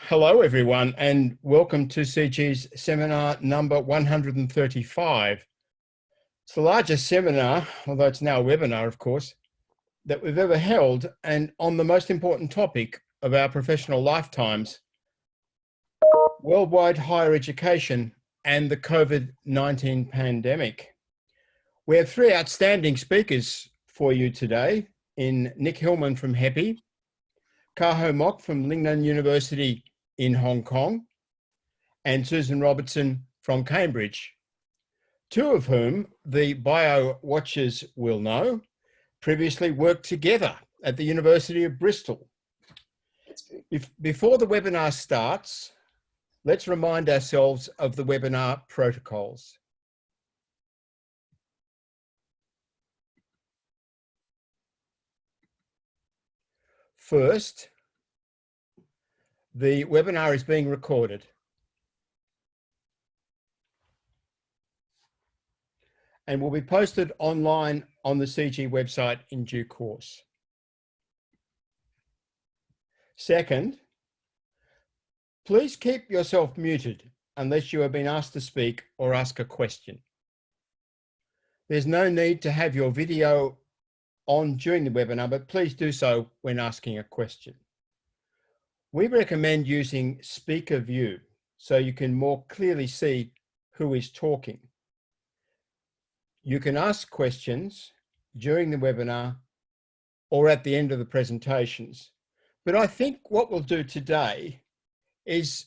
Hello everyone and welcome to CG's seminar number 135. It's the largest seminar, although it's now a webinar of course, that we've ever held, and on the most important topic of our professional lifetimes, worldwide higher education and the COVID-19 pandemic. We have three outstanding speakers for you today in Nick Hillman from HEPI, Ho Mok from Lingnan University in Hong Kong, and Susan Robertson from Cambridge, two of whom the bio watchers will know previously worked together at the University of Bristol. Before the webinar starts, let's remind ourselves of the webinar protocols. First, the webinar is being recorded. And will be posted online on the CG website in due course. Second, please keep yourself muted unless you have been asked to speak or ask a question. There's no need to have your video on during the webinar, but please do so when asking a question. We recommend using speaker view so you can more clearly see who is talking. You can ask questions during the webinar or at the end of the presentations. But I think what we'll do today is,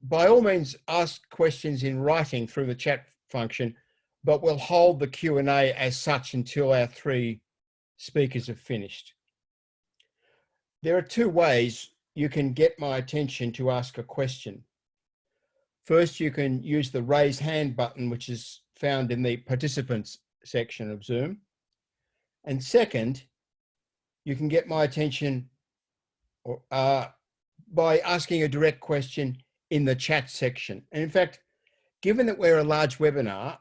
by all means, ask questions in writing through the chat function, but we'll hold the Q&A as such until our three speakers have finished. There are two ways you can get my attention to ask a question. First, you can use the raise hand button, which is found in the participants section of Zoom. And second, you can get my attention by asking a direct question in the chat section. And in fact, given that we're a large webinar,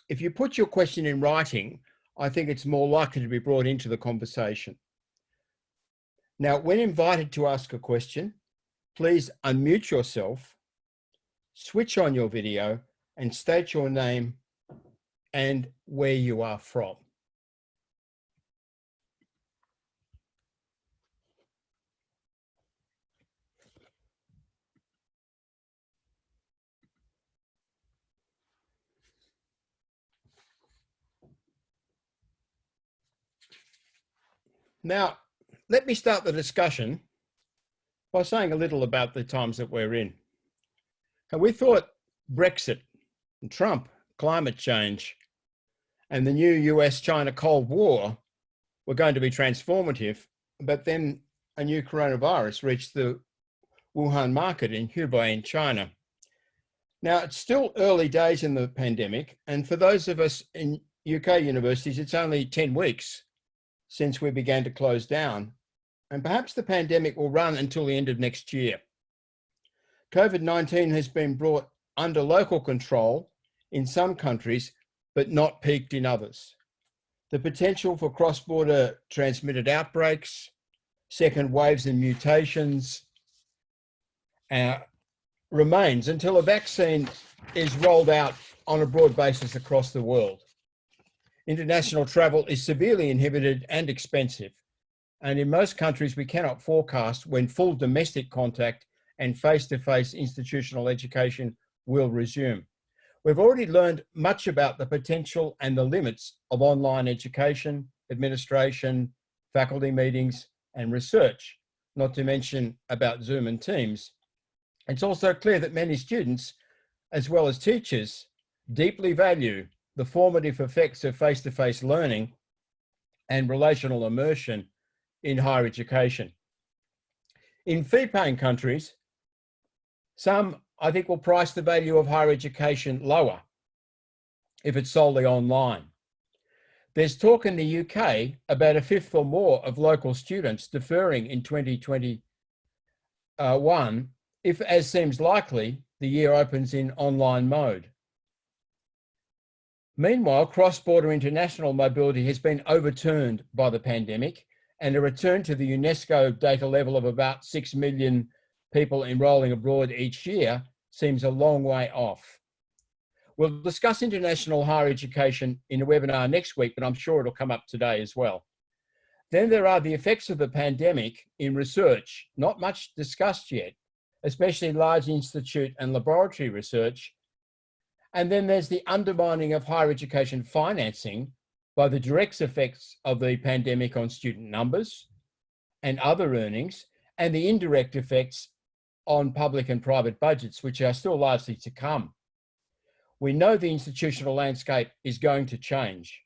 if you put your question in writing, I think it's more likely to be brought into the conversation. Now, when invited to ask a question, please unmute yourself, switch on your video, and state your name and where you are from. Now, let me start the discussion by saying a little about the times that we're in. And we thought Brexit and Trump, climate change, and the new US-China Cold War were going to be transformative, but then a new coronavirus reached the Wuhan market in Hubei in China. Now, it's still early days in the pandemic, and for those of us in UK universities, it's only 10 weeks since we began to close down, and perhaps the pandemic will run until the end of next year. COVID-19 has been brought under local control in some countries, but not peaked in others. The potential for cross-border transmitted outbreaks, second waves and mutations remains until a vaccine is rolled out on a broad basis across the world. International travel is severely inhibited and expensive. And in most countries, we cannot forecast when full domestic contact and face-to-face institutional education will resume. We've already learned much about the potential and the limits of online education, administration, faculty meetings, and research, not to mention about Zoom and Teams. It's also clear that many students, as well as teachers, deeply value the formative effects of face-to-face learning and relational immersion in higher education. In fee-paying countries, some, I think, will price the value of higher education lower if it's solely online. There's talk in the UK about a fifth or more of local students deferring in 2021 if, as seems likely, the year opens in online mode. Meanwhile, cross-border international mobility has been overturned by the pandemic, and a return to the UNESCO data level of about 6 million people enrolling abroad each year seems a long way off. We'll discuss international higher education in a webinar next week, but I'm sure it'll come up today as well. Then there are the effects of the pandemic in research, not much discussed yet, especially large institute and laboratory research. And then there's the undermining of higher education financing by the direct effects of the pandemic on student numbers and other earnings, and the indirect effects on public and private budgets, which are still largely to come. We know the institutional landscape is going to change.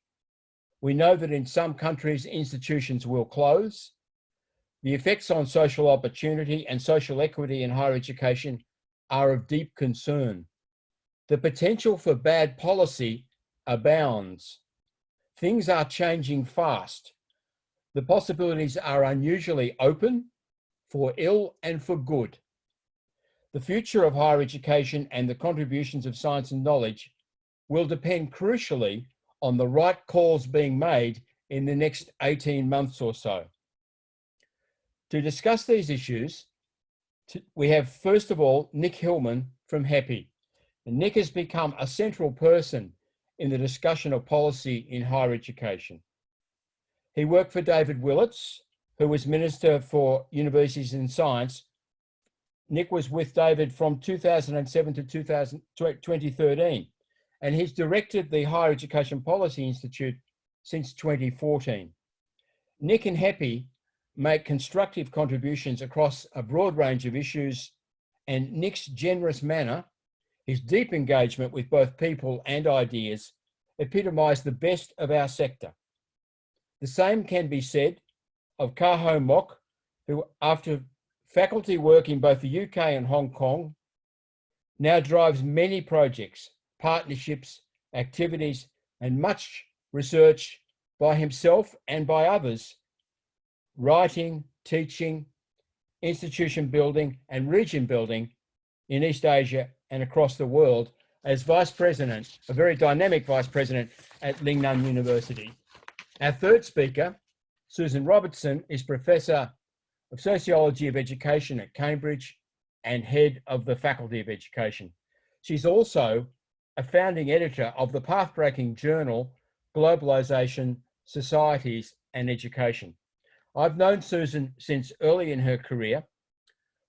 We know that in some countries, institutions will close. The effects on social opportunity and social equity in higher education are of deep concern. The potential for bad policy abounds. Things are changing fast. The possibilities are unusually open, for ill and for good. The future of higher education and the contributions of science and knowledge will depend crucially on the right calls being made in the next 18 months or so. To discuss these issues, we have, first of all, Nick Hillman from HEPI. And Nick has become a central person in the discussion of policy in higher education. He worked for David Willetts, who was Minister for Universities and Science. Nick was with David from 2007 to 2013, and he's directed the Higher Education Policy Institute since 2014. Nick and HEPI make constructive contributions across a broad range of issues, and Nick's generous manner, his deep engagement with both people and ideas, epitomise the best of our sector. The same can be said of Ho Mok, who, after faculty work in both the UK and Hong Kong, now drives many projects, partnerships, activities, and much research by himself and by others, writing, teaching, institution building, and region building in East Asia and across the world as Vice President, a very dynamic Vice President at Lingnan University. Our third speaker, Susan Robertson, is Professor of Sociology of Education at Cambridge and Head of the Faculty of Education. She's also a founding editor of the path-breaking journal, Globalization, Societies and Education. I've known Susan since early in her career.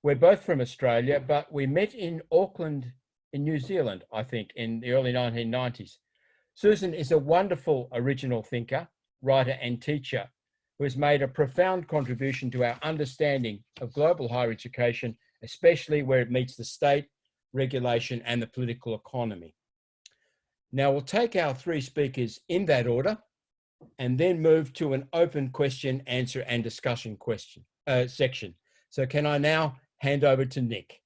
We're both from Australia, but we met in Auckland in New Zealand, I think, in the early 1990s. Susan is a wonderful original thinker, writer and teacher who has made a profound contribution to our understanding of global higher education, especially where it meets the state, regulation, and the political economy. Now we'll take our three speakers in that order and then move to an open question, answer, and discussion section. So can I now hand over to Nick?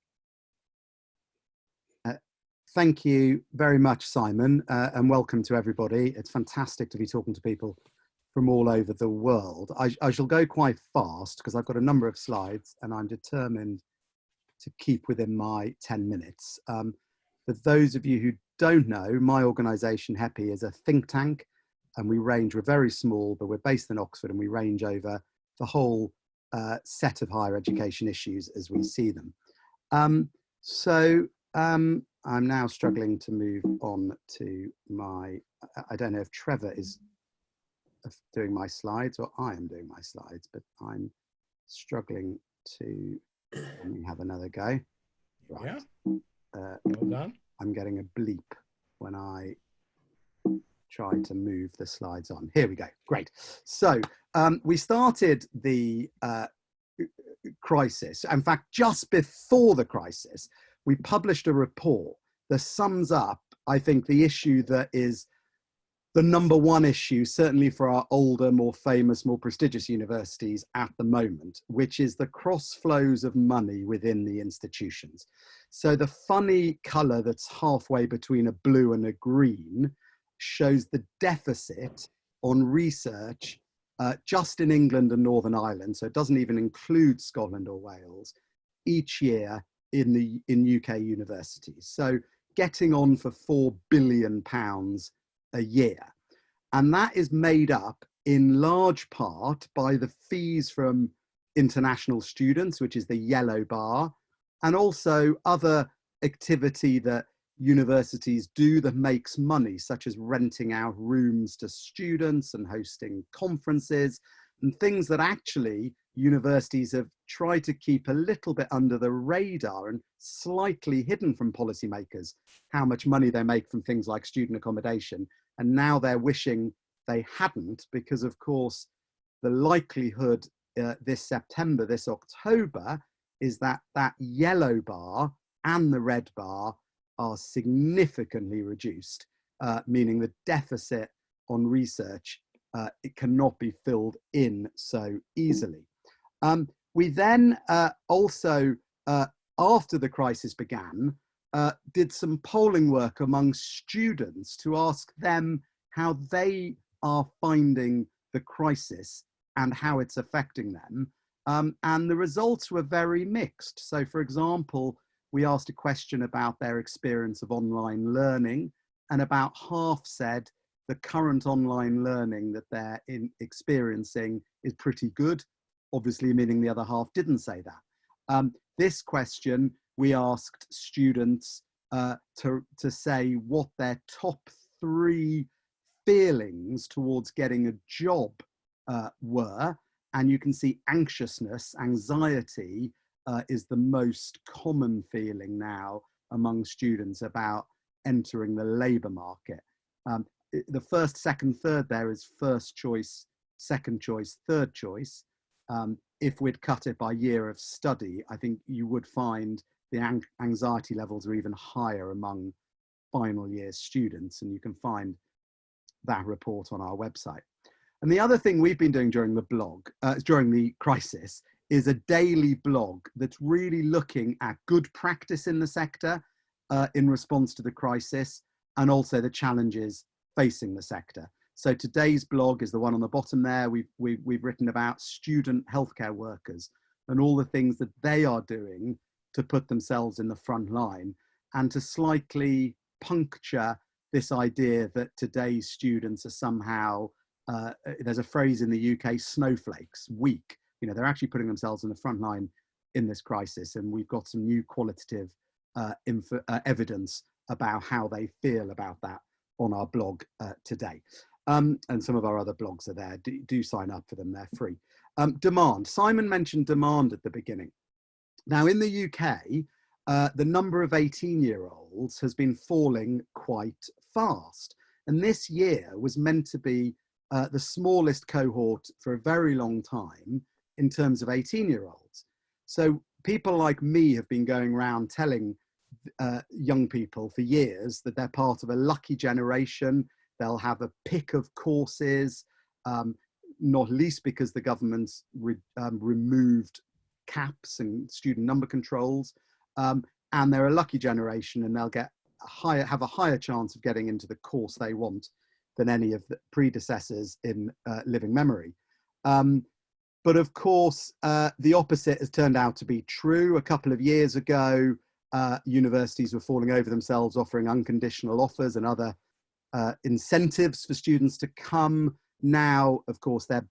Thank you very much, Simon, and welcome to everybody. It's fantastic to be talking to people from all over the world. I shall go quite fast because I've got a number of slides and I'm determined to keep within my 10 minutes. For those of you who don't know, my organisation, HEPI, is a think tank, and we're very small, but we're based in Oxford, and we range over the whole set of higher education issues as we see them. I'm now struggling to move on to my, I don't know if Trevor is doing my slides or I am doing my slides, but I'm struggling to, let me have another go. Right. Yeah. Well done. I'm getting a bleep when I try to move the slides on. Here we go. Great. So we started the crisis. In fact, just before the crisis, we published a report that sums up, I think, the issue that is the number one issue, certainly for our older, more famous, more prestigious universities at the moment, which is the cross flows of money within the institutions. So the funny colour that's halfway between a blue and a green shows the deficit on research just in England and Northern Ireland, so it doesn't even include Scotland or Wales, each year in UK universities. So getting on for £4 billion a year. And that is made up in large part by the fees from international students, which is the yellow bar, and also other activity that universities do that makes money, such as renting out rooms to students and hosting conferences and things that actually universities have tried to keep a little bit under the radar and slightly hidden from policymakers, how much money they make from things like student accommodation. And now they're wishing they hadn't, because of course, the likelihood this September, this October, is that that yellow bar and the red bar are significantly reduced, meaning the deficit on research, it cannot be filled in so easily. We then also, after the crisis began, did some polling work among students to ask them how they are finding the crisis and how it's affecting them. And the results were very mixed. So for example, we asked a question about their experience of online learning, and about half said the current online learning that they're experiencing is pretty good, obviously meaning the other half didn't say that. This question, we asked students to say what their top 3 feelings towards getting a job were, and you can see anxiousness, anxiety is the most common feeling now among students about entering the labour market. The first, second, third there is first choice, second choice, third choice. If we'd cut it by year of study, I think you would find the anxiety levels are even higher among final year students, and you can find that report on our website. And the other thing we've been doing during the during the crisis, is a daily blog that's really looking at good practice in the sector in response to the crisis, and also the challenges facing the sector. So today's blog is the one on the bottom there. We've written about student healthcare workers and all the things that they are doing to put themselves in the front line, and to slightly puncture this idea that today's students are somehow, there's a phrase in the UK, snowflakes, weak. You know, they're actually putting themselves in the front line in this crisis, and we've got some new qualitative evidence about how they feel about that on our blog today. And some of our other blogs are there. Do sign up for them, they're free. Demand. Simon mentioned demand at the beginning. Now in the UK, the number of 18-year-olds has been falling quite fast. And this year was meant to be the smallest cohort for a very long time in terms of 18-year-olds. So people like me have been going around telling young people for years that they're part of a lucky generation. They'll have a pick of courses, not least because the government's removed caps and student number controls, and they're a lucky generation, and they'll get have a higher chance of getting into the course they want than any of the predecessors in living memory. But of course, the opposite has turned out to be true. A couple of years ago, universities were falling over themselves, offering unconditional offers and other incentives for students to come. Now, of course, they're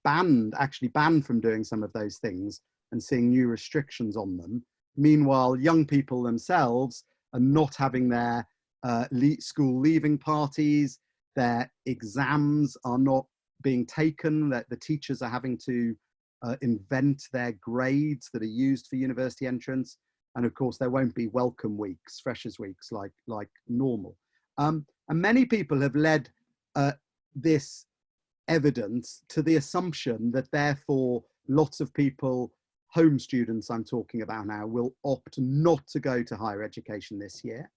actually banned from doing some of those things and seeing new restrictions on them. Meanwhile, young people themselves are not having their school leaving parties, their exams are not being taken, that the teachers are having to invent their grades that are used for university entrance. And of course, there won't be welcome weeks, freshers weeks like normal. And many people have led this evidence to the assumption that therefore lots of people, home students I'm talking about now, will opt not to go to higher education this year.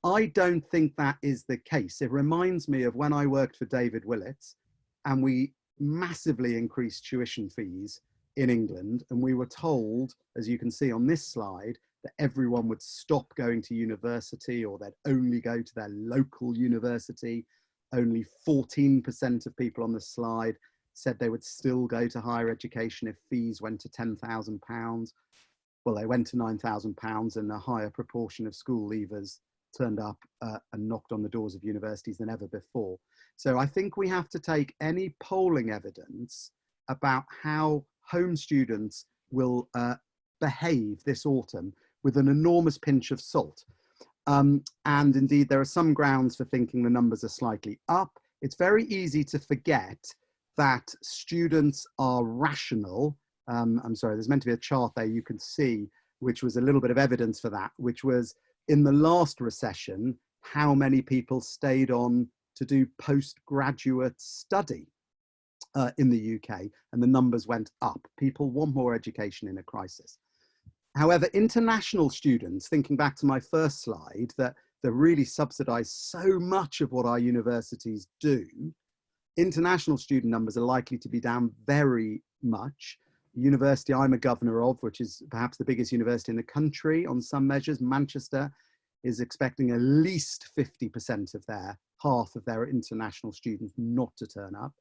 I don't think that is the case. It reminds me of when I worked for David Willits and we massively increased tuition fees in England, and we were told, as you can see on this slide, that everyone would stop going to university or they'd only go to their local university. Only 14% of people on the slide said they would still go to higher education if fees went to £10,000. Well, they went to £9,000, and a higher proportion of school leavers turned up and knocked on the doors of universities than ever before. So I think we have to take any polling evidence about how home students will behave this autumn with an enormous pinch of salt. And indeed, there are some grounds for thinking the numbers are slightly up. It's very easy to forget that students are rational. I'm sorry, there's meant to be a chart there you can see, which was a little bit of evidence for that, which was in the last recession, how many people stayed on to do postgraduate study in the UK, and the numbers went up. People want more education in a crisis. However, international students, thinking back to my first slide, that really subsidize so much of what our universities do, international student numbers are likely to be down very much. The university I'm a governor of, which is perhaps the biggest university in the country on some measures, Manchester, is expecting at least 50% of half of their international students not to turn up.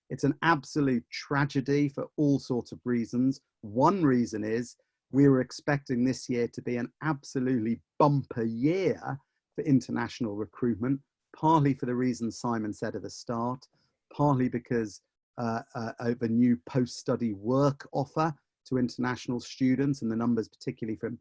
It's an absolute tragedy for all sorts of reasons. One reason is we were expecting this year to be an absolutely bumper year for international recruitment, partly for the reasons Simon said at the start, partly because of a new post-study work offer to international students, and the numbers, particularly from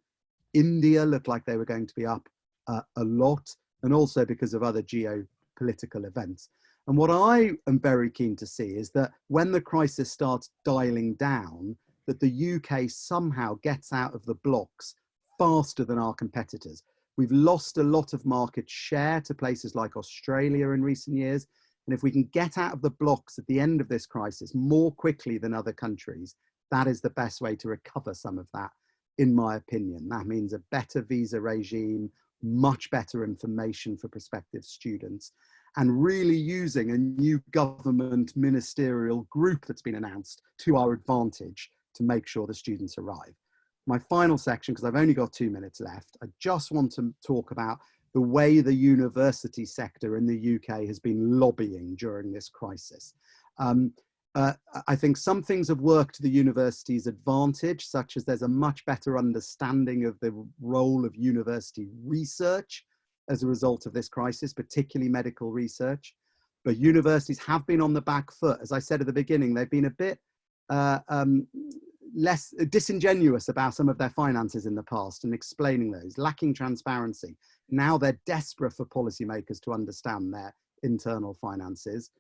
India, looked like they were going to be up a lot, and also because of other geopolitical events. And what I am very keen to see is that when the crisis starts dialing down, that the UK somehow gets out of the blocks faster than our competitors. We've lost a lot of market share to places like Australia in recent years. And if we can get out of the blocks at the end of this crisis more quickly than other countries, that is the best way to recover some of that, in my opinion. That means a better visa regime, much better information for prospective students, and really using a new government ministerial group that's been announced to our advantage to make sure the students arrive. My final section, because I've only got 2 minutes left, I just want to talk about the way the university sector in the UK has been lobbying during this crisis. I think some things have worked to the university's advantage, such as there's a much better understanding of the role of university research as a result of this crisis, particularly medical research. But universities have been on the back foot. As I said at the beginning, they've been a bit less disingenuous about some of their finances in the past and explaining those, lacking transparency. Now they're desperate for policymakers to understand their internal finances.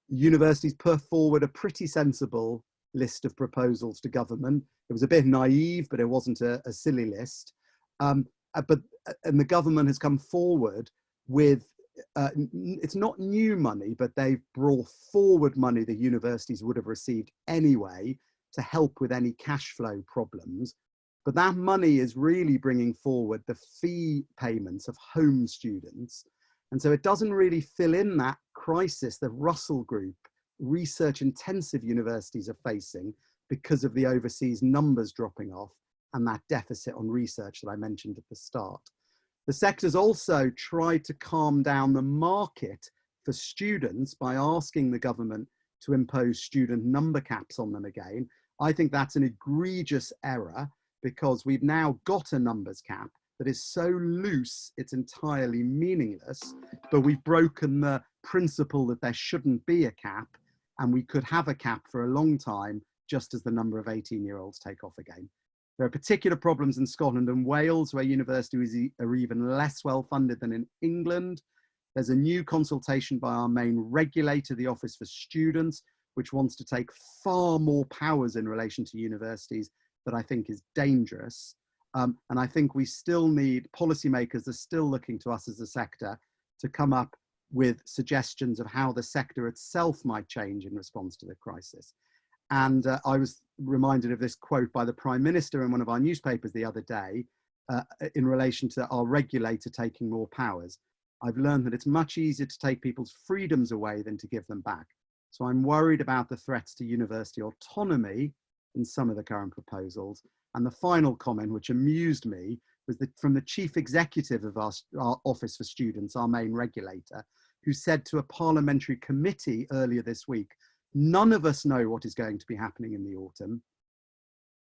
Universities put forward a pretty sensible list of proposals to government. It was a bit naive, but it wasn't a silly list. And the government has come forward with, it's not new money, but they've brought forward money the universities would have received anyway to help with any cash flow problems. But that money is really bringing forward the fee payments of home students. And so it doesn't really fill in that crisis that Russell Group, research intensive universities are facing because of the overseas numbers dropping off and that deficit on research that I mentioned at the start. The sector's also tried to calm down the market for students by asking the government to impose student number caps on them again. I think that's an egregious error because we've now got a numbers cap that is so loose it's entirely meaningless, but we've broken the principle that there shouldn't be a cap, and we could have a cap for a long time just as the number of 18-year-olds take off again. There are particular problems in Scotland and Wales where universities are even less well funded than in England. There's a new consultation by our main regulator, the Office for Students, which wants to take far more powers in relation to universities that I think is dangerous. And I think we still need, policymakers are still looking to us as a sector to come up with suggestions of how the sector itself might change in response to the crisis. And I was reminded of this quote by the Prime Minister in one of our newspapers the other day in relation to our regulator taking more powers. I've learned that it's much easier to take people's freedoms away than to give them back. So I'm worried about the threats to university autonomy in some of the current proposals. And the final comment, which amused me, was that from the chief executive of our Office for Students, our main regulator, who said to a parliamentary committee earlier this week, none of us know what is going to be happening in the autumn.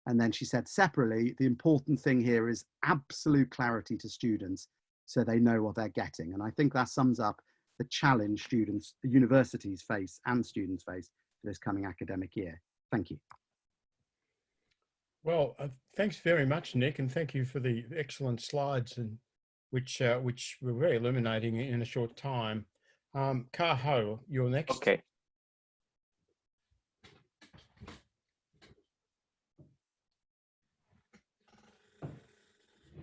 And then she said separately, the important thing here is absolute clarity to students so they know what they're getting. And I think that sums up the challenge students, universities face and students face for this coming academic year. Thank you. Well, thanks very much, Nick, and thank you for the excellent slides, and which were very illuminating in a short time. Ho, you're next. Okay.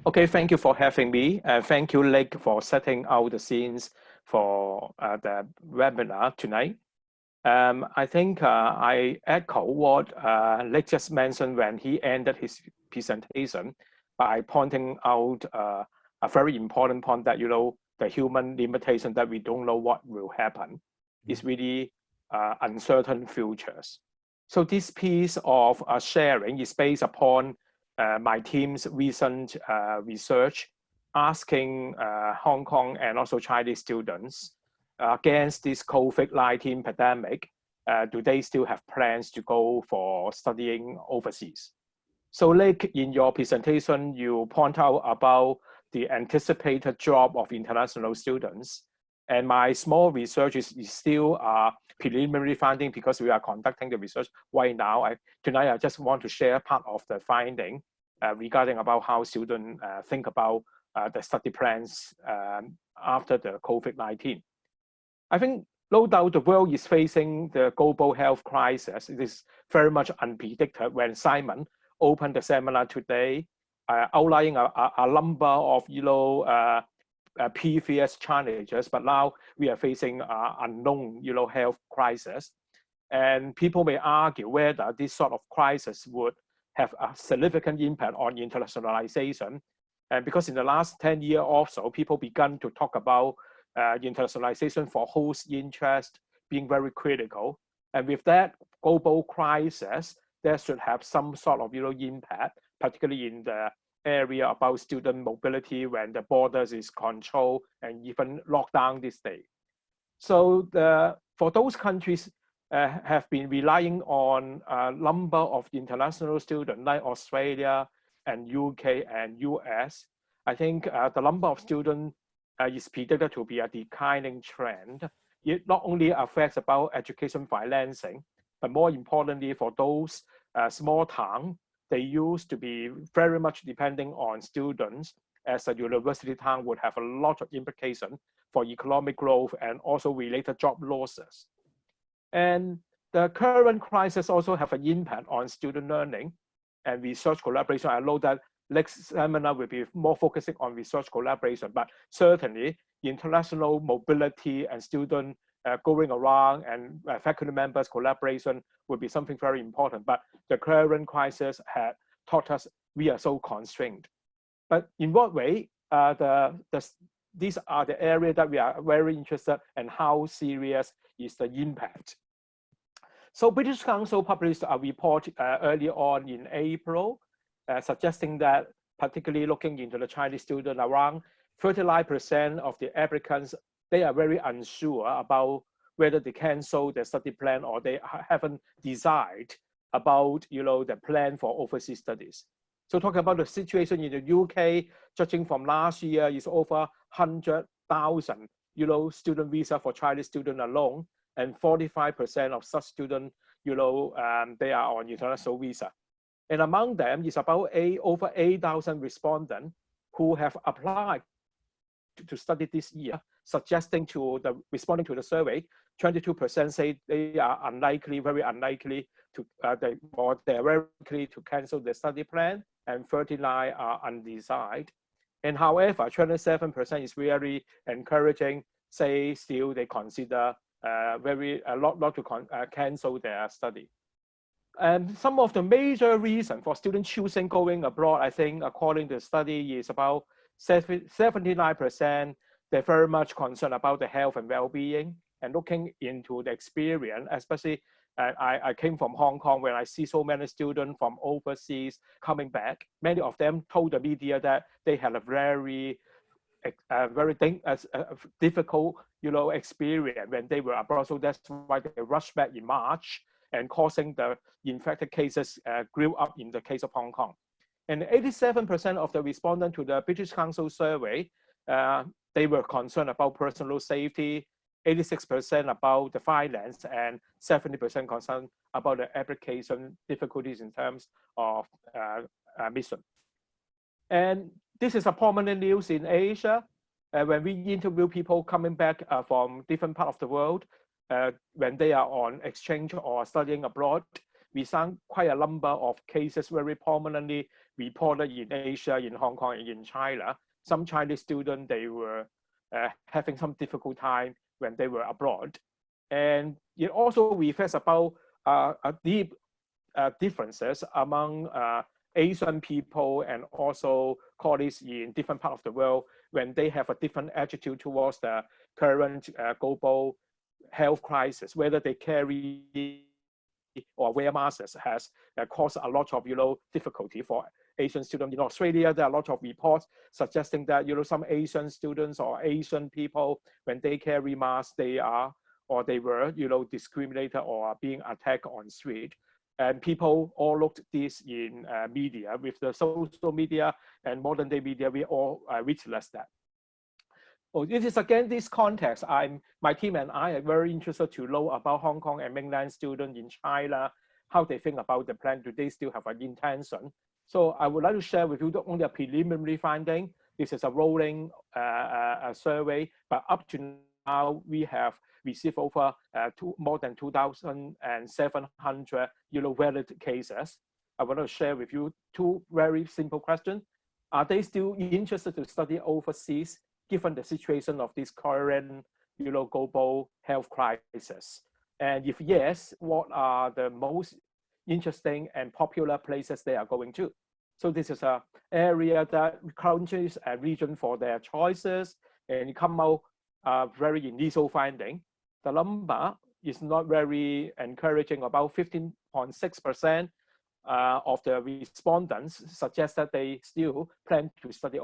Okay, thank you for having me. Thank you, Lake, for setting out the scenes for the webinar tonight. I think I echo what Lake just mentioned when he ended his presentation by pointing out a very important point that, the human limitation that we don't know what will happen is really uncertain futures. So this piece of sharing is based upon my team's recent research asking Hong Kong and also Chinese students against this COVID-19 pandemic, do they still have plans to go for studying overseas? So Lake, in your presentation, you point out about the anticipated drop of international students. And my small research is still preliminary finding because we are conducting the research right now. Tonight, I just want to share part of the finding regarding about how students think about the study plans after the COVID-19. I think no doubt the world is facing the global health crisis. It is very much unpredicted when Simon opened the seminar today, outlining a number of previous challenges, but now we are facing unknown health crisis. And people may argue whether this sort of crisis would have a significant impact on internationalization. And because in the last 10 years or so, people began to talk about internationalization for host interest being very critical. And with that global crisis, there should have some sort of impact, particularly in the area about student mobility when the borders is controlled and even locked down this day. So for those countries have been relying on a number of international students like Australia and UK and US, I think the number of students is predicted to be a declining trend. It not only affects about education financing, but more importantly for those small towns, they used to be very much depending on students, as a university town would have a lot of implications for economic growth and also related job losses. And the current crisis also have an impact on student learning and research collaboration. I know that next seminar will be more focusing on research collaboration, but certainly international mobility and student going around and faculty members collaboration would be something very important. But the current crisis had taught us we are so constrained. But in what way these are the areas that we are very interested in, how serious is the impact. So British Council published a report early on in April, suggesting that particularly looking into the Chinese student, around 39% of the applicants, they are very unsure about whether they cancel their study plan or they haven't decided about the plan for overseas studies. So talking about the situation in the UK, judging from last year, is over 100,000 student visa for Chinese students alone, and 45% of such students, they are on international visa. And among them is about over 8,000 respondents who have applied to study this year, suggesting responding to the survey, 22% say they are unlikely, very unlikely to, they are very likely to cancel their study plan, and 39 are undecided. And however, 27% is very encouraging, say still they consider a lot to cancel their study. And some of the major reasons for students choosing going abroad, I think, according to the study, is about 79%. They're very much concerned about the health and well-being, and looking into the experience, especially I came from Hong Kong, where I see so many students from overseas coming back. Many of them told the media that they had a very difficult, experience when they were abroad. So that's why they rushed back in March, and causing the infected cases grew up in the case of Hong Kong. And 87% of the respondents to the British Council survey, they were concerned about personal safety, 86% about the finance, and 70% concerned about the application difficulties in terms of mission. And this is a prominent news in Asia. When we interview people coming back from different parts of the world, when they are on exchange or studying abroad, we found quite a number of cases very prominently reported in Asia, in Hong Kong, and in China. Some Chinese students, they were having some difficult time when they were abroad. And it also reflects about deep differences among Asian people and also colleagues in different parts of the world when they have a different attitude towards the current global health crisis, whether they carry or wear masks has caused a lot of difficulty for Asian students. In Australia, there are a lot of reports suggesting that some Asian students or Asian people, when they carry masks, they were discriminated or being attacked on street. And people all looked this in media. With the social media and modern day media, we all witnessed that. Oh, this is again this context. My team and I are very interested to know about Hong Kong and mainland students in China, how they think about the plan. Do they still have an intention? So I would like to share with you not only a preliminary finding. This is a rolling survey, but up to now we have received over more than 2,700 valid cases. I want to share with you two very simple questions. Are they still interested to study overseas, given the situation of this current global health crisis? And if yes, what are the most interesting and popular places they are going to? So this is an area that countries and region for their choices, and it come out very initial finding. The number is not very encouraging. About 15.6% of the respondents suggest that they still plan to study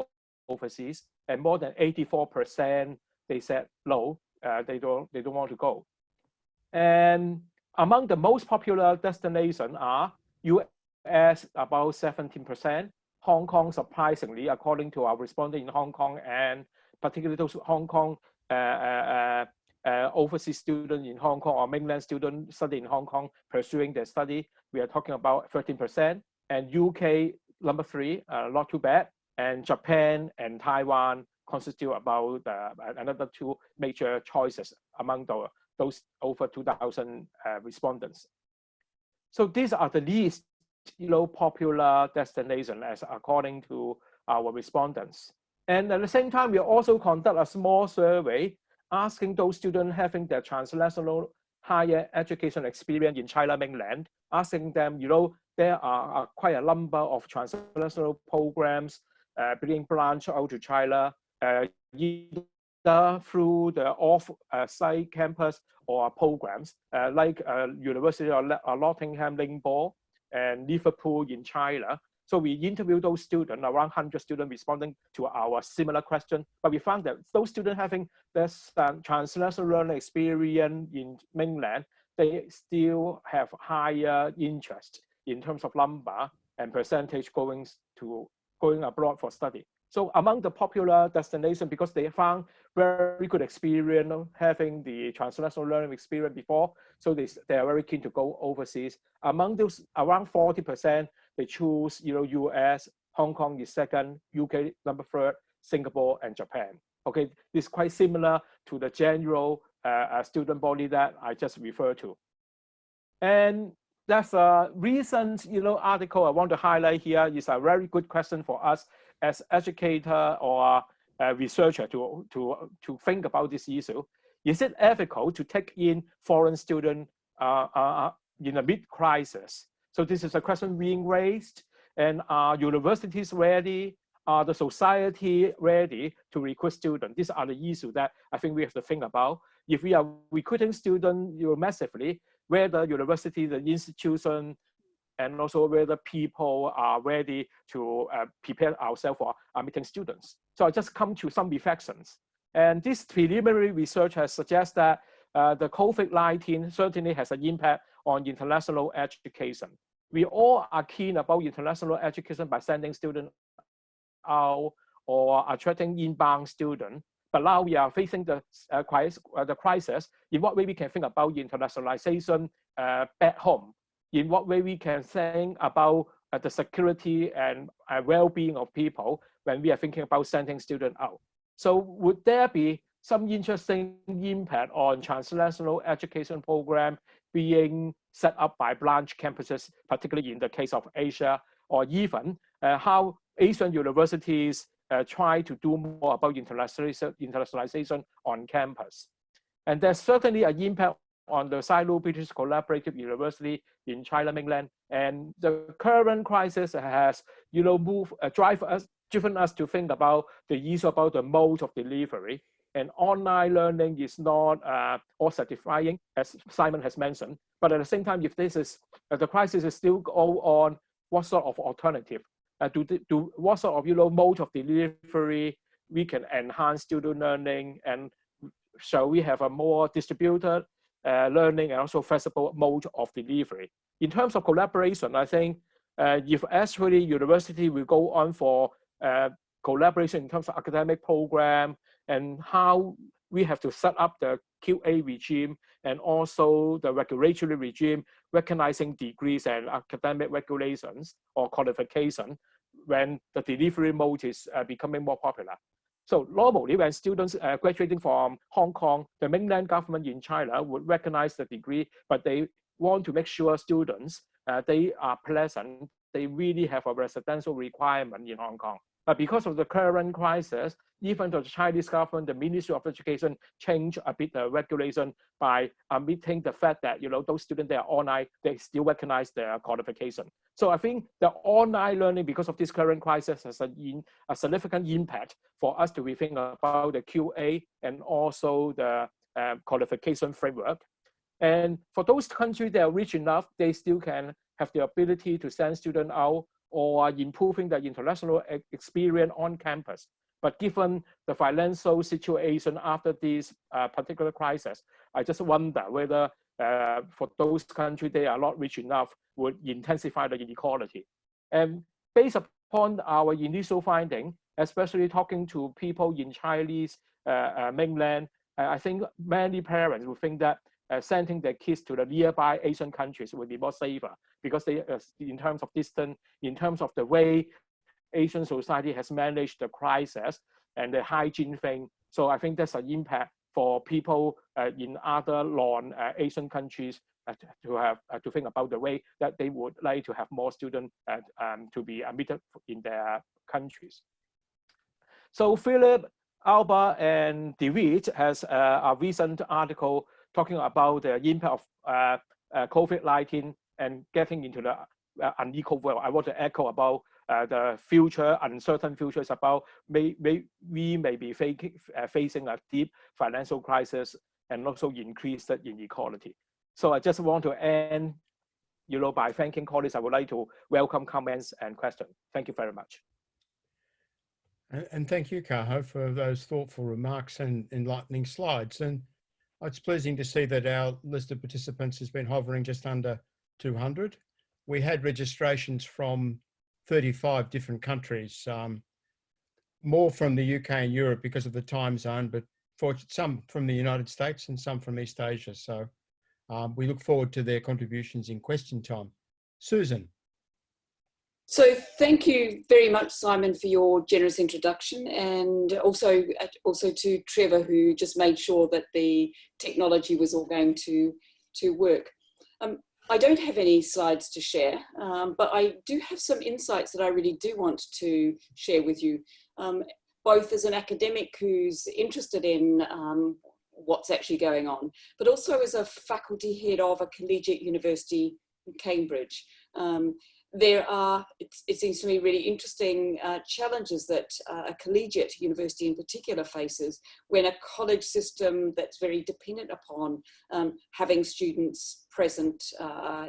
overseas, and more than 84% they said no, they don't want to go. And among the most popular destinations are US, about 17%, Hong Kong, surprisingly, according to our respondent in Hong Kong, and particularly those Hong Kong overseas students in Hong Kong or mainland students studying in Hong Kong pursuing their study, we are talking about 13%, and UK number 3, not too bad, and Japan and Taiwan constitute about another 2 major choices among those over 2,000 respondents. So these are the least popular destinations as according to our respondents. And at the same time, we also conduct a small survey asking those students having their transnational higher education experience in China mainland, asking them, there are quite a number of transnational programs being branched out to China, either through the off-site campus or programs like University of Nottingham, Ningbo, and Liverpool in China. So we interviewed those students, around 100 students responding to our similar question, but we found that those students having this transnational learning experience in mainland, they still have higher interest in terms of number and percentage going abroad for study. So among the popular destinations, because they found very good experience having the transnational learning experience before, so they are very keen to go overseas. Among those, around 40%, they choose US, Hong Kong is second, UK number 3rd, Singapore and Japan. Okay, this is quite similar to the general student body that I just referred to. And that's a recent article I want to highlight here. Is a very good question for us as educator or a researcher to think about this issue. Is it ethical to take in foreign students in a mid-crisis? So this is a question being raised, and are universities ready? Are the society ready to recruit students? These are the issues that I think we have to think about. If we are recruiting students massively, whether university, the institution, and also whether people are ready to prepare ourselves for admitting students. So I just come to some reflections. And this preliminary research has suggested that the COVID-19 certainly has an impact on international education. We all are keen about international education by sending students out or attracting inbound students. But now we are facing the crisis. In what way we can think about internationalization back home? In what way we can think about the security and well-being of people when we are thinking about sending students out? So would there be some interesting impact on transnational education program being set up by branch campuses, particularly in the case of Asia, or even how Asian universities try to do more about internationalization on campus? And there's certainly an impact on the Sino-British Collaborative University in China mainland, and the current crisis has, driven us to think about the issue about the mode of delivery. And online learning is not all satisfying, as Simon has mentioned. But at the same time, if this is the crisis is still go on, what sort of alternative? What sort of mode of delivery we can enhance student learning, and shall we have a more distributed learning and also flexible mode of delivery? In terms of collaboration, I think if actually university will go on for collaboration in terms of academic program, and how we have to set up the QA regime and also the regulatory regime, recognizing degrees and academic regulations or qualification when the delivery mode is becoming more popular. So normally when students graduating from Hong Kong, the mainland government in China would recognize the degree, but they want to make sure students, they are pleasant, they really have a residential requirement in Hong Kong. But because of the current crisis, even the Chinese government, the Ministry of Education changed a bit the regulation by admitting the fact that those students that are online, they still recognize their qualification. So I think the online learning, because of this current crisis, has a significant impact for us to rethink about the QA and also the qualification framework. And for those countries that are rich enough, they still can have the ability to send students out or improving the international experience on campus. But given the financial situation after this particular crisis, I just wonder whether for those countries they are not rich enough would intensify the inequality. And based upon our initial finding, especially talking to people in Chinese mainland, I think many parents would think that sending their kids to the nearby Asian countries would be more safer, because they, in terms of distance, in terms of the way Asian society has managed the crisis and the hygiene thing. So I think that's an impact for people in other non-Asian countries to think about the way that they would like to have more students to be admitted in their countries. So Philip, Alba, and DeWitt has a recent article talking about the impact of COVID-19 and getting into the unequal world. I want to echo about the future, uncertain futures about we may be facing a deep financial crisis and also increased inequality. So I just want to end, by thanking colleagues. I would like to welcome comments and questions. Thank you very much. And thank you, Kaho, for those thoughtful remarks and enlightening slides. And it's pleasing to see that our list of participants has been hovering just under 200. We had registrations from 35 different countries, more from the UK and Europe because of the time zone, but for some from the United States and some from East Asia. So we look forward to their contributions in question time. Susan. So thank you very much, Simon, for your generous introduction, and also to Trevor, who just made sure that the technology was all going to work. I don't have any slides to share, but I do have some insights that I really do want to share with you, both as an academic who's interested in what's actually going on, but also as a faculty head of a collegiate university in Cambridge. There are, it seems to me, really interesting challenges that a collegiate university in particular faces when a college system that's very dependent upon having students present,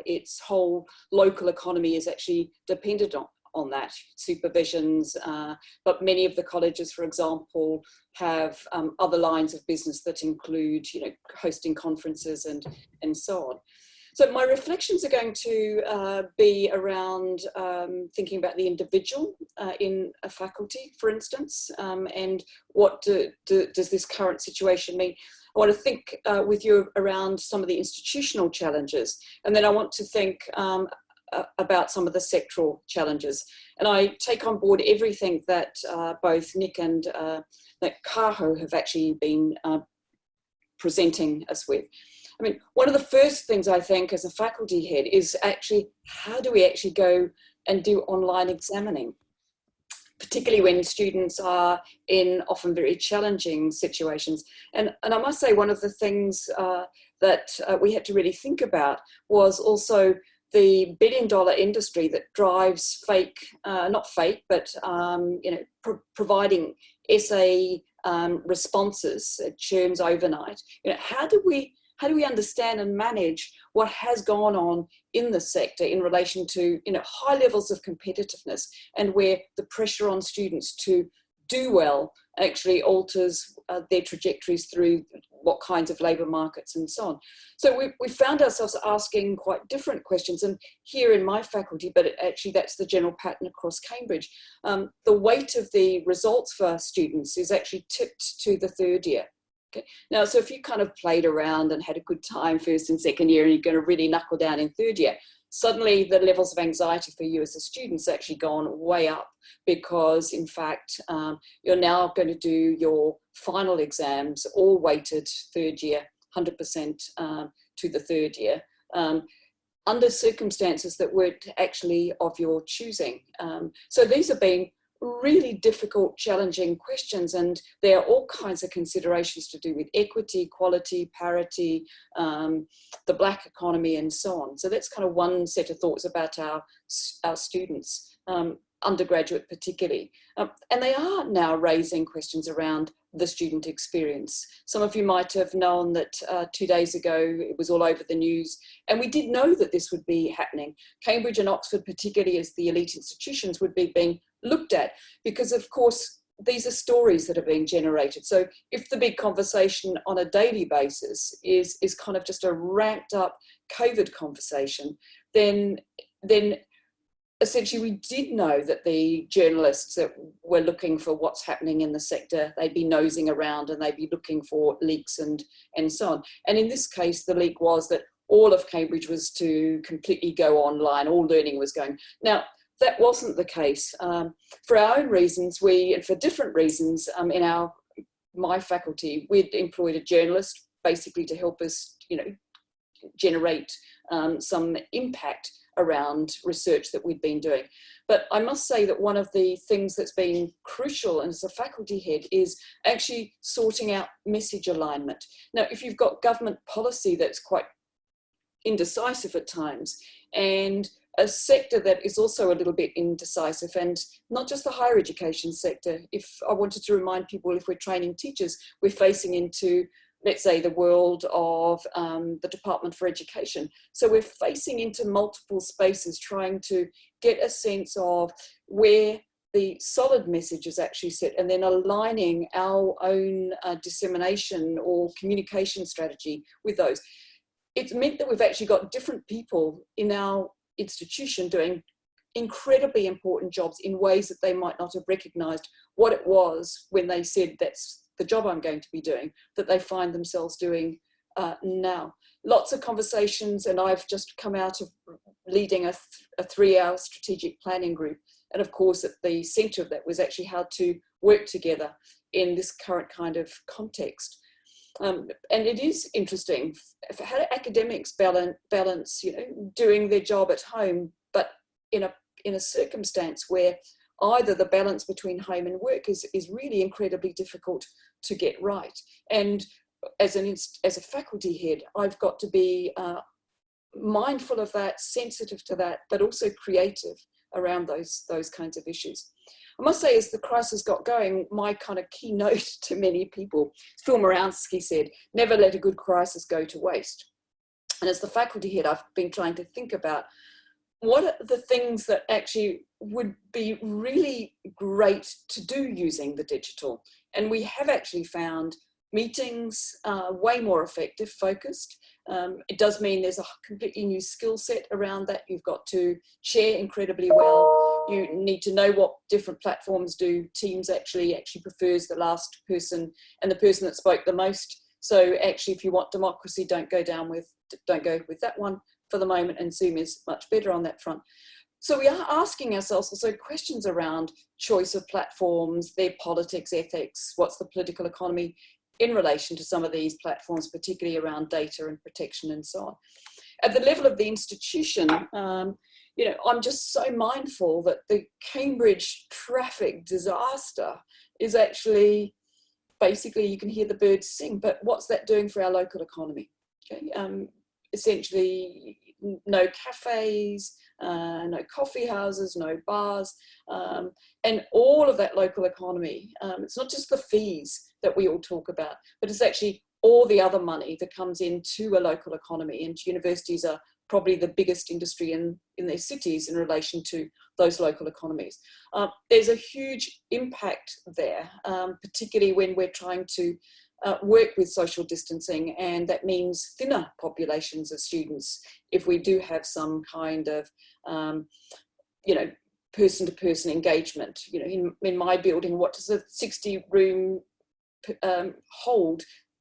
its whole local economy is actually dependent on that, supervisions, but many of the colleges, for example, have other lines of business that include, hosting conferences and so on. So my reflections are going to be around thinking about the individual in a faculty, for instance, and what does this current situation mean. I want to think with you around some of the institutional challenges, and then I want to think about some of the sectoral challenges. And I take on board everything that both Nick and Kaho have actually been presenting us with. I mean, one of the first things I think as a faculty head is actually, how do we actually go and do online examining? Particularly when students are in often very challenging situations. And I must say, one of the things that we had to really think about was also the billion-dollar industry that drives fake, not fake, but providing essay responses, churns overnight. How do we understand and manage what has gone on in the sector in relation to high levels of competitiveness, and where the pressure on students to do well actually alters their trajectories through what kinds of labour markets and so on. So we found ourselves asking quite different questions, and here in my faculty, but actually that's the general pattern across Cambridge, the weight of the results for students is actually tipped to the third year. Okay. Now, so if you kind of played around and had a good time first and second year, and you're going to really knuckle down in third year, suddenly the levels of anxiety for you as a student's actually gone way up, because in fact, you're now going to do your final exams all weighted third year, 100% to the third year, under circumstances that weren't actually of your choosing. So these have been really difficult, challenging questions, and there are all kinds of considerations to do with equity, quality, parity, the black economy, and so on. So that's kind of one set of thoughts about our students, undergraduate particularly. And they are now raising questions around the student experience. Some of you might have known that 2 days ago it was all over the news, and we did know that this would be happening. Cambridge and Oxford, particularly as the elite institutions, would be being looked at, because of course these are stories that are being generated. So if the big conversation on a daily basis is kind of just a ramped up COVID conversation, then essentially we did know that the journalists that were looking for what's happening in the sector, they'd be nosing around and they'd be looking for leaks and so on. And in this case, the leak was that all of Cambridge was to completely go online, all learning was going. Now, that wasn't the case. For our own reasons, and for different reasons, in my faculty, we'd employed a journalist basically to help us, generate some impact around research that we'd been doing. But I must say that one of the things that's been crucial as a faculty head is actually sorting out message alignment. Now, if you've got government policy that's quite indecisive at times, and a sector that is also a little bit indecisive, and not just the higher education sector. If I wanted to remind people, if we're training teachers, we're facing into, let's say, the world of the Department for Education. So we're facing into multiple spaces, trying to get a sense of where the solid message is actually set, and then aligning our own dissemination or communication strategy with those. It's meant that we've actually got different people in our institution doing incredibly important jobs in ways that they might not have recognized what it was when they said, that's the job I'm going to be doing, that they find themselves doing now. Lots of conversations, and I've just come out of leading a 3-hour strategic planning group. And of course, at the center of that was actually how to work together in this current kind of context. And it is interesting how do academics balance, doing their job at home, but in a circumstance where either the balance between home and work is really incredibly difficult to get right. And as a faculty head, I've got to be mindful of that, sensitive to that, but also creative around those kinds of issues. I must say, as the crisis got going, my kind of keynote to many people, Phil Moransky said, never let a good crisis go to waste. And as the faculty head, I've been trying to think about what are the things that actually would be really great to do using the digital. And we have actually found meetings are way more effective, focused. It does mean there's a completely new skill set around that. You've got to share incredibly well. You need to know what different platforms do. Teams actually prefers the last person and the person that spoke the most. So actually, if you want democracy, don't go with that one for the moment, and Zoom is much better on that front. So we are asking ourselves also questions around choice of platforms, their politics, ethics, what's the political economy in relation to some of these platforms, particularly around data and protection and so on. At the level of the institution, you know, I'm just so mindful that the Cambridge traffic disaster is actually, basically you can hear the birds sing, but what's that doing for our local economy? Okay, essentially no cafes, no coffee houses, no bars, and all of that local economy. It's not just the fees that we all talk about, but it's actually all the other money that comes into a local economy, and universities are probably the biggest industry in their cities in relation to those local economies. There's a huge impact there, particularly when we're trying to work with social distancing, and that means thinner populations of students if we do have some kind of you know, person-to-person engagement. You know, in my building, what does a 60-room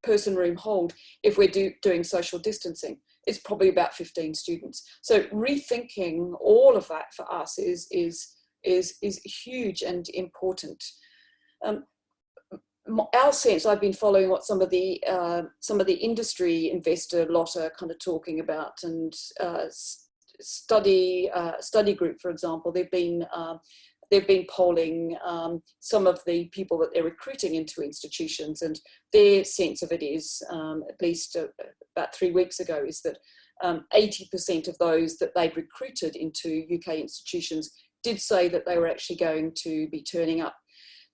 person room hold if we're doing social distancing? It's probably about 15 students. So rethinking all of that for us is huge and important. Our sense, I've been following what some of the industry investor lot are kind of talking about, and study group, for example, they've been polling some of the people that they're recruiting into institutions, and their sense of it is, at least about 3 weeks ago, is that 80% of those that they'd recruited into UK institutions did say that they were actually going to be turning up.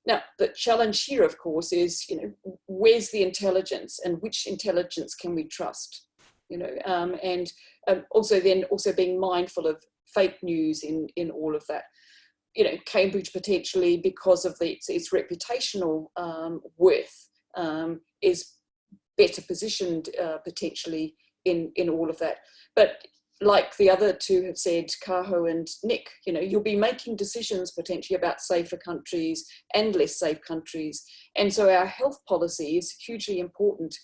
Now, the challenge here, of course, is, you know, where's the intelligence, and which intelligence can we trust? You know, and also being mindful of fake news in all of that. You know, Cambridge potentially, because of its reputational worth, is better positioned potentially in all of that. But like the other two have said, Kaho and Nick, you know, you'll be making decisions potentially about safer countries and less safe countries. And so our health policy is hugely important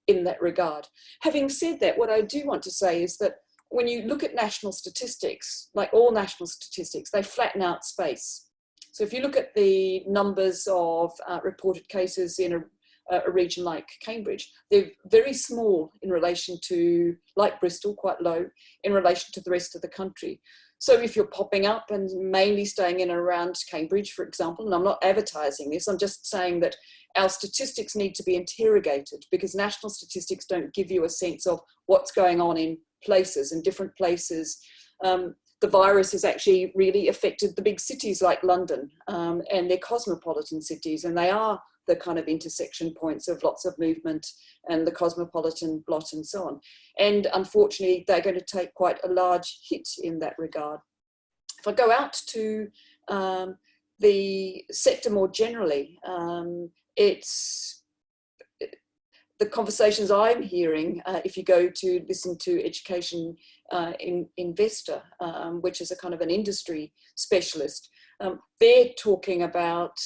in that regard. Having said that, what I do want to say is that when you look at national statistics, like all national statistics, they flatten out space. So if you look at the numbers of reported cases in a region like Cambridge, they're very small in relation to, like Bristol, quite low in relation to the rest of the country. So if you're popping up and mainly staying in and around Cambridge, for example, and I'm not advertising this, I'm just saying that our statistics need to be interrogated, because national statistics don't give you a sense of what's going on in places, in different places. The virus has actually really affected the big cities like London, and they're cosmopolitan cities, and they are the kind of intersection points of lots of movement and the cosmopolitan blot and so on. And unfortunately, they're going to take quite a large hit in that regard. If I go out to the sector more generally, it's the conversations I'm hearing, if you go to listen to Education Investor, which is a kind of an industry specialist, they're talking about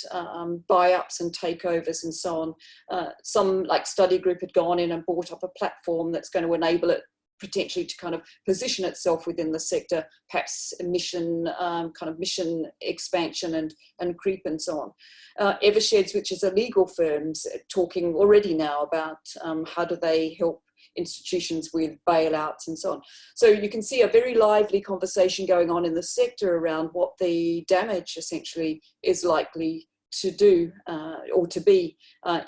buy-ups and takeovers and so on. Some, like Study Group, had gone in and bought up a platform that's going to enable it potentially to kind of position itself within the sector, perhaps mission, kind of mission expansion and creep and so on. Eversheds, which is a legal firm, talking already now about how do they help institutions with bailouts and so on. So you can see a very lively conversation going on in the sector around what the damage essentially is likely to do or to be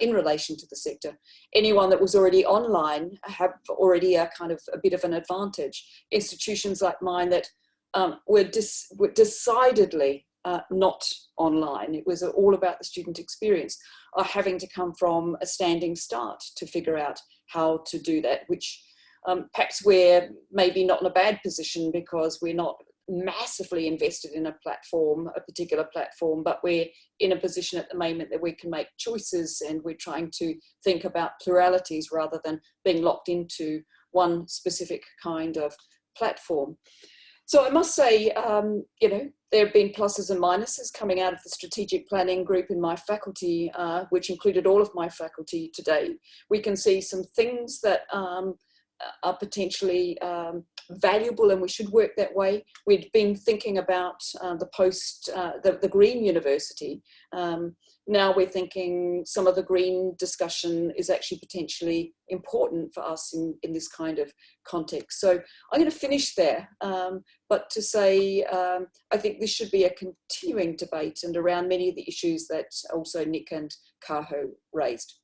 in relation to the sector. Anyone that was already online have already a kind of a bit of an advantage. Institutions like mine that were decidedly not online, it was all about the student experience, are having to come from a standing start to figure out how to do that, which perhaps we're maybe not in a bad position because we're not massively invested in a platform, a particular platform, but we're in a position at the moment that we can make choices, and we're trying to think about pluralities rather than being locked into one specific kind of platform. So I must say, you know, there have been pluses and minuses coming out of the strategic planning group in my faculty, which included all of my faculty today. We can see some things that are potentially valuable, and we should work that way. We'd been thinking about the green university. Now we're thinking some of the green discussion is actually potentially important for us in this kind of context. So I'm going to finish there, but to say I think this should be a continuing debate and around many of the issues that also Nick and Kaho raised.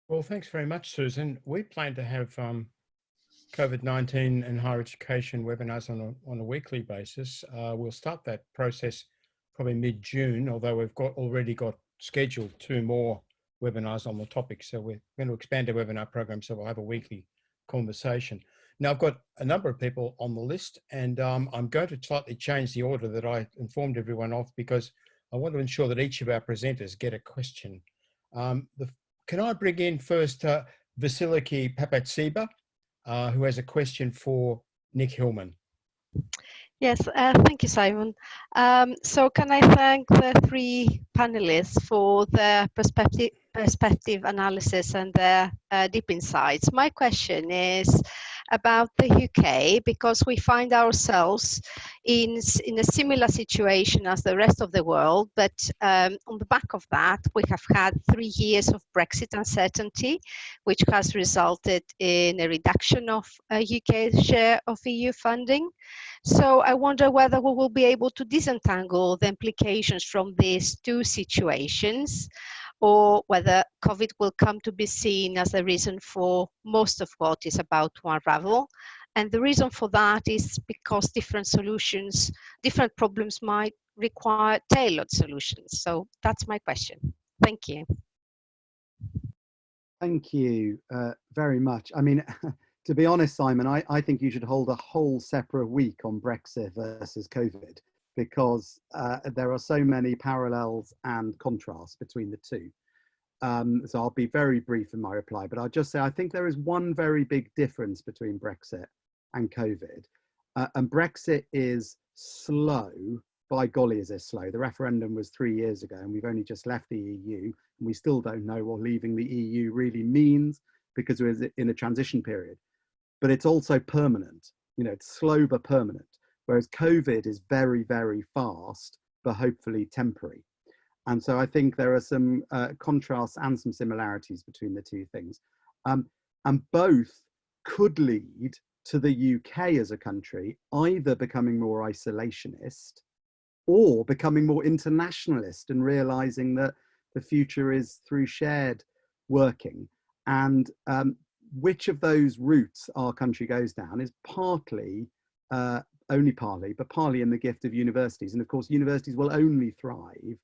Well, thanks very much, Susan. We plan to have COVID-19 and higher education webinars on a weekly basis. We'll start that process probably mid-June, although we've already got scheduled 2 more webinars on the topic. So we're going to expand our webinar program, so we'll have a weekly conversation. Now, I've got a number of people on the list, and I'm going to slightly change the order that I informed everyone of, because I want to ensure that each of our presenters get a question. Can I bring in first Vasiliki Papatsiba, who has a question for Nick Hillman? Yes, thank you, Simon. So can I thank the 3 panelists for their perspective analysis and their deep insights. My question is about the UK, because we find ourselves in a similar situation as the rest of the world, but on the back of that, we have had 3 years of Brexit uncertainty, which has resulted in a reduction of UK's share of EU funding. So I wonder whether we will be able to disentangle the implications from these 2 situations, or whether COVID will come to be seen as the reason for most of what is about to unravel. And the reason for that is because different solutions, different problems might require tailored solutions. So that's my question. Thank you. Thank you very much. I mean, to be honest, Simon, I think you should hold a whole separate week on Brexit versus COVID, because there are so many parallels and contrasts between the 2. So I'll be very brief in my reply, but I'll just say I think there is one very big difference between Brexit and COVID. And Brexit is slow. By golly, is it slow? The referendum was 3 years ago, and we've only just left the EU, and we still don't know what leaving the EU really means, because we're in a transition period. But it's also permanent. You know, it's slow but permanent. Whereas COVID is very, very fast, but hopefully temporary. And so I think there are some contrasts and some similarities between the 2 things. And both could lead to the UK as a country either becoming more isolationist or becoming more internationalist and realizing that the future is through shared working. And which of those routes our country goes down is partly, only partly, but partly in the gift of universities. And of course, universities will only thrive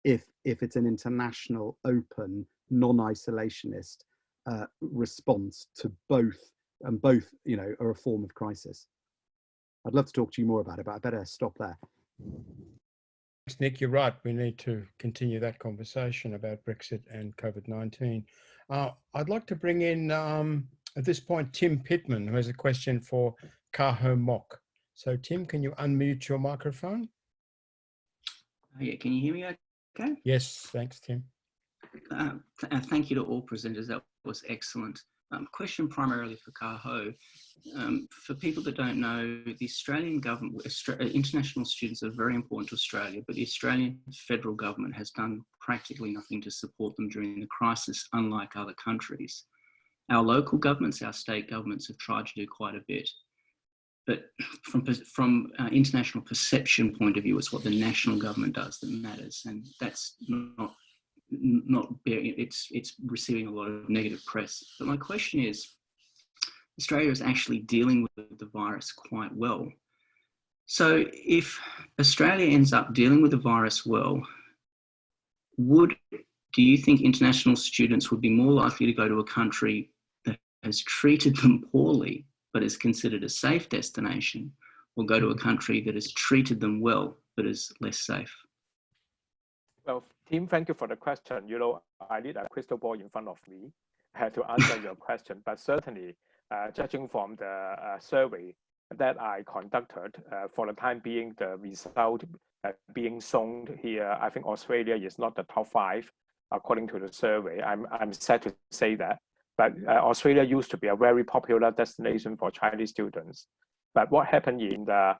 if it's an international, open, non-isolationist response to both, and both, you know, are a form of crisis. I'd love to talk to you more about it, but I better stop there. Thanks, Nick. You're right. We need to continue that conversation about Brexit and COVID-19. I'd like to bring in, at this point, Tim Pittman, who has a question for Ho Mok. So, Tim, can you unmute your microphone? Yeah, can you hear me okay? Yes, thanks, Tim. Thank you to all presenters. That was excellent. Question primarily for Kaho. For people that don't know, the Australian government, international students are very important to Australia, but the Australian federal government has done practically nothing to support them during the crisis, unlike other countries. Our local governments, our state governments have tried to do quite a bit. But from international perception point of view, it's what the national government does that matters, and that's it's receiving a lot of negative press. But my question is, Australia is actually dealing with the virus quite well. So if Australia ends up dealing with the virus well, do you think international students would be more likely to go to a country that has treated them poorly but is considered a safe destination will go to a country that has treated them well but is less safe? Well, Tim, thank you for the question. You know, I need a crystal ball in front of me to answer your question, but certainly, judging from the survey that I conducted, for the time being, the result being shown here, I think Australia is not the top 5 according to the survey. I'm sad to say that, but Australia used to be a very popular destination for Chinese students. But what happened in the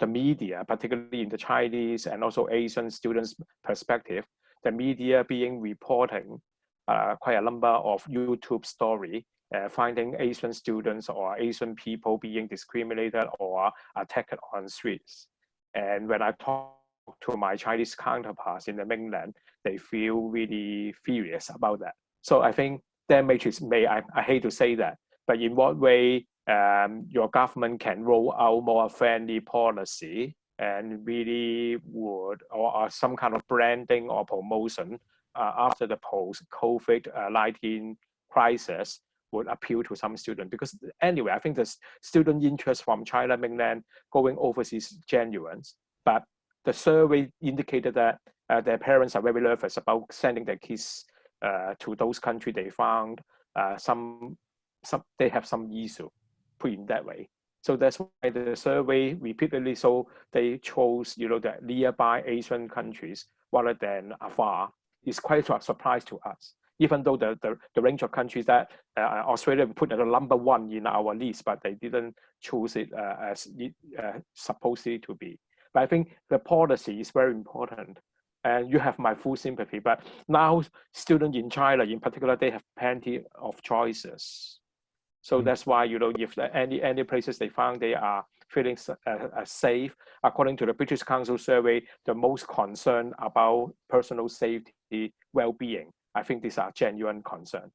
media, particularly in the Chinese and also Asian students' perspective, the media being reporting quite a number of YouTube story finding Asian students or Asian people being discriminated or attacked on streets. And when I talk to my Chinese counterparts in the mainland, they feel really furious about that. So I think damage is made. I hate to say that, but in what way your government can roll out more friendly policy and really would, or some kind of branding or promotion after the post-COVID-19 crisis would appeal to some students. Because anyway, I think the student interest from China mainland going overseas is genuine, but the survey indicated that their parents are very nervous about sending their kids to those countries. They found they have some issue, put in that way. So that's why the survey repeatedly, so they chose, you know, the nearby Asian countries rather than afar. It's quite a surprise to us, even though the range of countries that Australia put at the #1 in our list, but they didn't choose it as it supposedly to be. But I think the policy is very important, and you have my full sympathy. But now students in China in particular, they have plenty of choices. So that's why, you know, if any places they found they are feeling safe, according to the British Council survey, the most concerned about personal safety, well-being. I think these are genuine concern.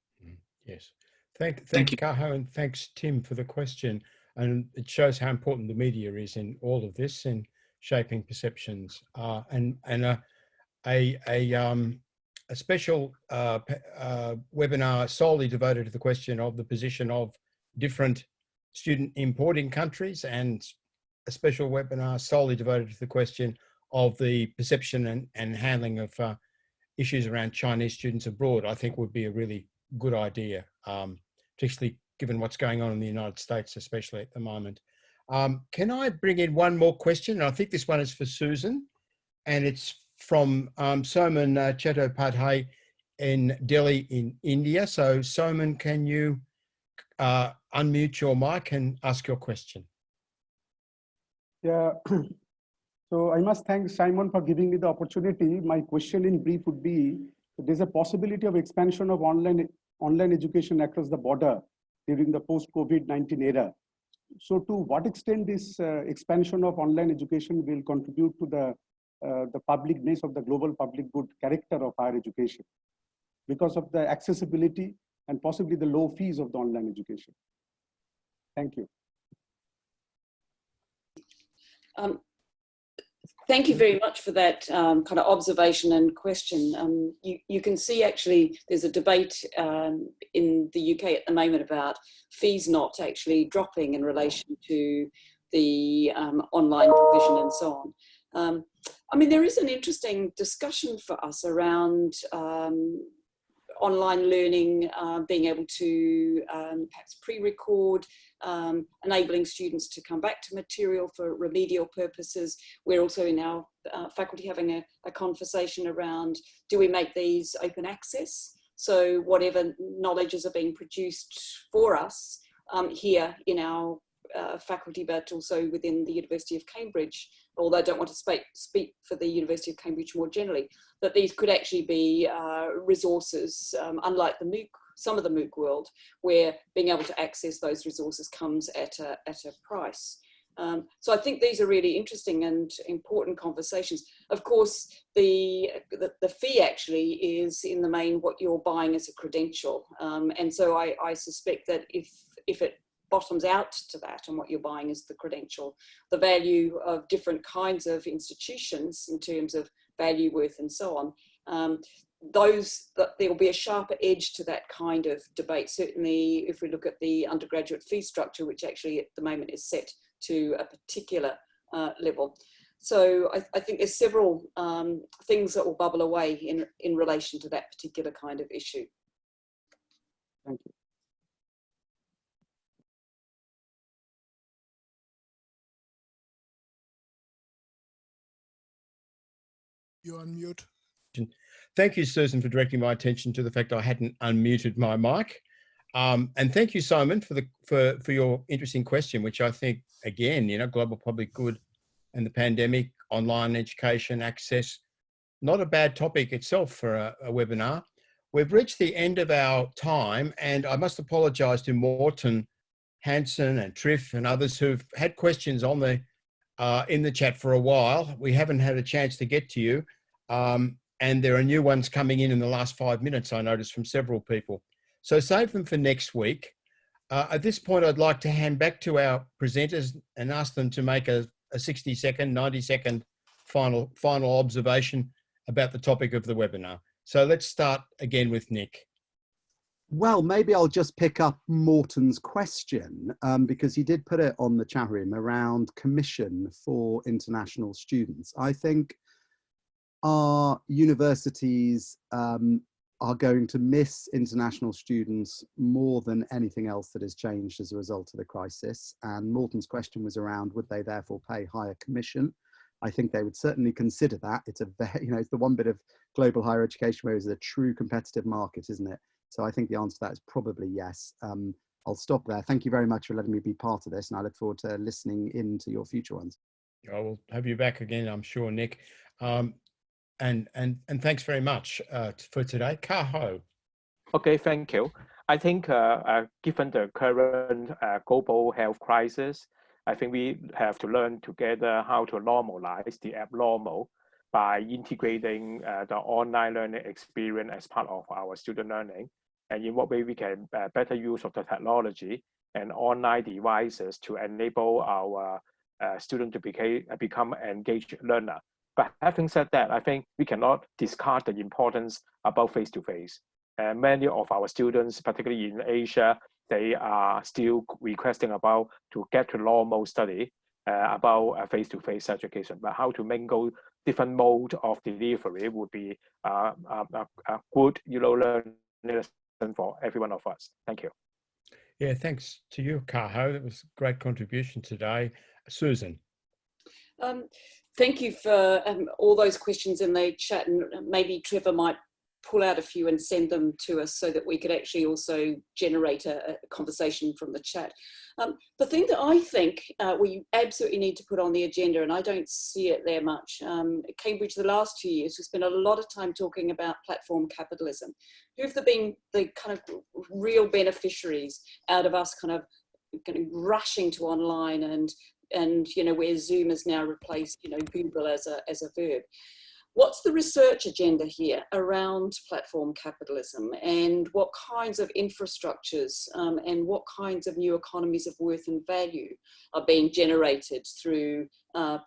Yes. Thanks, Kaho, and thanks, Tim, for the question. And it shows how important the media is in all of this in shaping perceptions. And a special webinar solely devoted to the question of the position of different student importing countries, and a special webinar solely devoted to the question of the perception and handling of issues around Chinese students abroad, I think would be a really good idea, particularly given what's going on in the United States, especially at the moment. Can I bring in one more question? I think this one is for Susan, and it's from Soman Chattopadhyay in Delhi in India. So Soman, can you unmute your mic and ask your question? Yeah, so I must thank Simon for giving me the opportunity. My question in brief would be, there's a possibility of expansion of online education across the border during the post-COVID-19 era. So to what extent this expansion of online education will contribute to the publicness of the global public good character of higher education because of the accessibility and possibly the low fees of the online education? Thank you. Thank you very much for that kind of observation and question. You can see actually there's a debate in the UK at the moment about fees not actually dropping in relation to the online provision and so on. I mean, there is an interesting discussion for us around online learning, being able to perhaps pre-record, enabling students to come back to material for remedial purposes. We're also in our faculty having a conversation around, do we make these open access? So whatever knowledges are being produced for us here in our faculty, but also within the University of Cambridge, although I don't want to speak for the University of Cambridge more generally, that these could actually be resources, unlike the MOOC, some of the MOOC world, where being able to access those resources comes at a price. So I think these are really interesting and important conversations. Of course, the fee actually is in the main what you're buying as a credential. And so I suspect that if it bottoms out to that and what you're buying is the credential, the value of different kinds of institutions in terms of value, worth, and so on. There will be a sharper edge to that kind of debate. Certainly, if we look at the undergraduate fee structure, which actually at the moment is set to a particular level. So I think there's several things that will bubble away in relation to that particular kind of issue. Thank you. You're on mute. Thank you, Susan, for directing my attention to the fact I hadn't unmuted my mic. And thank you, Simon, for your interesting question, which I think, again, you know, global public good and the pandemic, online education access, not a bad topic itself for a webinar. We've reached the end of our time, and I must apologise to Morton, Hanson, and Triff and others who've had questions on the in the chat for a while. We haven't had a chance to get to you. And there are new ones coming in the last 5 minutes, I noticed, from several people. So save them for next week. At this point, I'd like to hand back to our presenters and ask them to make a 60-second, 90-second final observation about the topic of the webinar. So let's start again with Nick. Well, maybe I'll just pick up Morton's question because he did put it on the chat room around commission for international students. I think our universities are going to miss international students more than anything else that has changed as a result of the crisis. And Morton's question was around, would they therefore pay higher commission? I think they would certainly consider that. It's it's the one bit of global higher education where it's a true competitive market, isn't it? So I think the answer to that is probably yes. I'll stop there. Thank you very much for letting me be part of this, and I look forward to listening in to your future ones. I will have you back again, I'm sure, Nick. And thanks very much for today. Ka Ho. Okay, thank you. I think given the current global health crisis, I think we have to learn together how to normalize the abnormal by integrating the online learning experience as part of our student learning, and in what way we can better use of the technology and online devices to enable our students to become engaged learner. But having said that, I think we cannot discard the importance about face-to-face. And many of our students, particularly in Asia, they are still requesting about to get to normal study about face-to-face education. But how to mingle different mode of delivery would be a good, learning lesson for every one of us. Thank you. Yeah, thanks to you, Ka Ho. That was a great contribution today. Susan. Thank you for all those questions in the chat, and maybe Trevor might pull out a few and send them to us so that we could actually also generate a conversation from the chat. The thing that I think we absolutely need to put on the agenda, and I don't see it there much, at Cambridge the last 2 years, we spent a lot of time talking about platform capitalism. Who have been the kind of real beneficiaries out of us kind of rushing to online and where Zoom has now replaced, Google as a verb. What's the research agenda here around platform capitalism, and what kinds of infrastructures and what kinds of new economies of worth and value are being generated through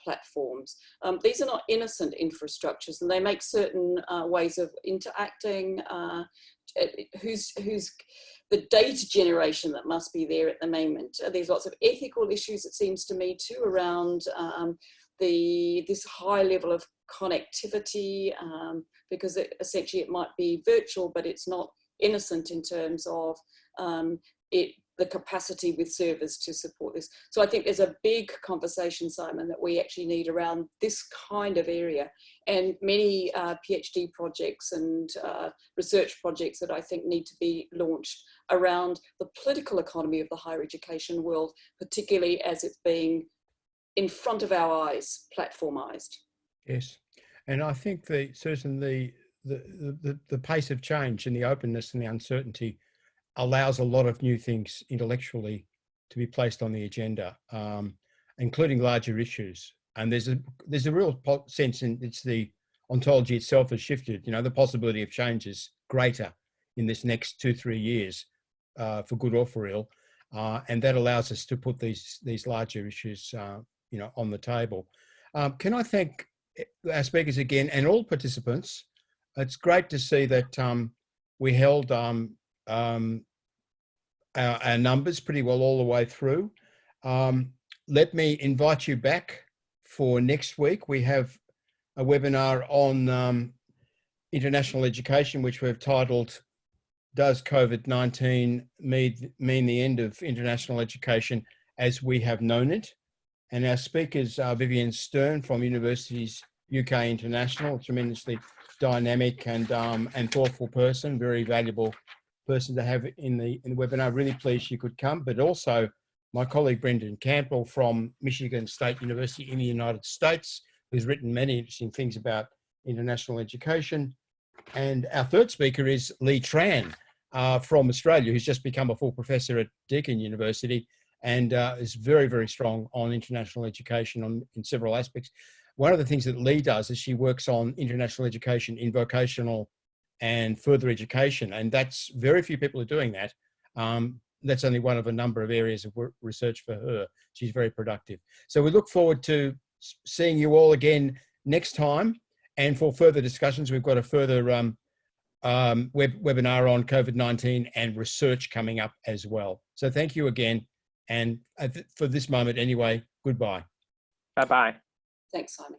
platforms? These are not innocent infrastructures, and they make certain ways of interacting. Who's the data generation that must be there at the moment? There's lots of ethical issues, it seems to me, too, around this high level of connectivity, because essentially it might be virtual, but it's not innocent in terms of the capacity with servers to support this. So I think there's a big conversation, Simon, that we actually need around this kind of area, and many PhD projects and research projects that I think need to be launched around the political economy of the higher education world, particularly as it's being in front of our eyes, platformized. Yes, and I think Susan, the pace of change and the openness and the uncertainty allows a lot of new things intellectually to be placed on the agenda, including larger issues. And there's a real sense in it's the ontology itself has shifted. The possibility of change is greater in this next 2-3 years, for good or for ill, and that allows us to put these larger issues, on the table. Can I thank our speakers again and all participants. It's great to see that we held our numbers pretty well all the way through. Let me invite you back for next week. We have a webinar on international education, which we've titled, Does COVID-19 mean the end of international education as we have known it? And our speakers are Vivian Stern from Universities UK International, a tremendously dynamic and thoughtful person, very valuable person to have in the webinar. Really pleased you could come, but also my colleague Brendan Campbell from Michigan State University in the United States, who's written many interesting things about international education. And our third speaker is Lee Tran from Australia, who's just become a full professor at Deakin University and is very, very strong on international education in several aspects. One of the things that Lee does is she works on international education in vocational and further education, and that's very few people are doing that. That's only one of a number of areas of research for her. She's very productive. So we look forward to seeing you all again next time. And for further discussions, we've got a further webinar on COVID-19 and research coming up as well. So thank you again. And for this moment anyway, goodbye. Bye-bye. Thanks, Simon.